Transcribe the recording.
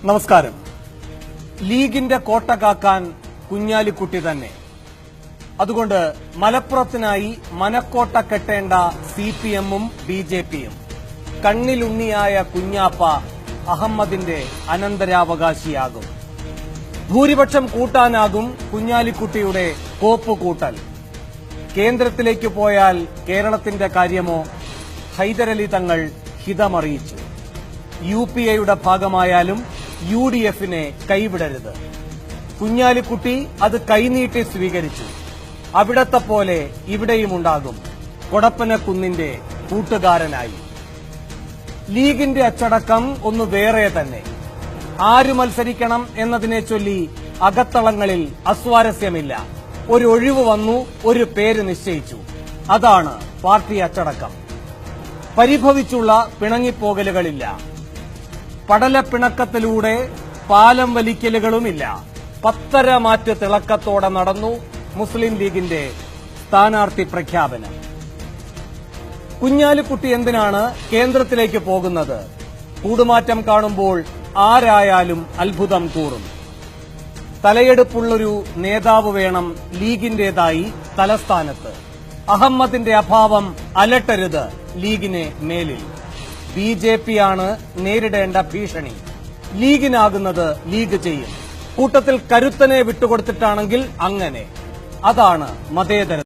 നമസ്കാരം. ലീഗിന്റെ കോട്ട കാക്കാൻ കുഞ്ഞാലിക്കുട്ടി തന്നെ. അതുകൊണ്ട് മലപ്പുറത്തിനായി മനക്കോട്ട കെട്ടേണ്ട സിപിഎമ്മും ബിജെപിയും കണ്ണിലുണ്ണിയായ കുഞ്ഞാപ്പ അഹമ്മദിന്റെ അനന്തരാവകാശിയാകും. ഭൂരിപക്ഷം കൂട്ടാനാകും കുഞ്ഞാലിക്കുട്ടിയുടെ കോപ്പ് കൂട്ടൽ. കേന്ദ്രത്തിലേക്ക് പോയാൽ കേരളത്തിന്റെ കാര്യമോ? ഹൈദരലി തങ്ങൾ ഹിതമറിയിച്ചു. UPA-യുടെ ഭാഗമായാലും UDF-നെ കൈവിടരുത്. കുഞ്ഞാലിക്കുട്ടി അത് കൈനീട്ടി സ്വീകരിച്ചു. അവിടത്തെ പോലെ ഇവിടെയുമുണ്ടാകും കൊടപ്പനക്കുന്നിന്റെ കൂട്ടുകാരനായി. ലീഗിന്റെ അച്ചടക്കം ഒന്ന് വേറെ തന്നെ. ആര് മത്സരിക്കണം എന്നതിനെ ചൊല്ലി അകത്തളങ്ങളിൽ അസ്വാരസ്യമില്ല. ഒരു ഒഴിവ് വന്നു, ഒരു പേര് നിശ്ചയിച്ചു. അതാണ് പാർട്ടി അച്ചടക്കം. പരിഭവിച്ചുള്ള പിണങ്ങിപ്പോകലുകളില്ല. പടലപ്പിണക്കത്തിലൂടെ പാലം വലിക്കലുകളുമില്ല. പത്തരമാറ്റ് തിളക്കത്തോടെ നടന്നു മുസ്ലിം ലീഗിന്റെ സ്ഥാനാർത്ഥി പ്രഖ്യാപനം. കുഞ്ഞാലിക്കുട്ടി എന്തിനാണ് കേന്ദ്രത്തിലേക്ക് പോകുന്നത്? കൂടുമാറ്റം കാണുമ്പോൾ ആരായാലും അത്ഭുതം കൂറും. തലയെടുപ്പുള്ളൊരു നേതാവ് വേണം ലീഗിന്റേതായി തലസ്ഥാനത്ത്. അഹമ്മദിന്റെ അഭാവം അലട്ടരുത് ലീഗിനെ മേലിൽ. BJP-യാണ് നേരിടേണ്ട ഭീഷണി. ലീഗിനാകുന്നത് ലീഗ് ചെയ്യും. കൂട്ടത്തിൽ കരുത്തനെ വിട്ടുകൊടുത്തിട്ടാണെങ്കിൽ അങ്ങനെ. അതാണ് മതേതരത്വം.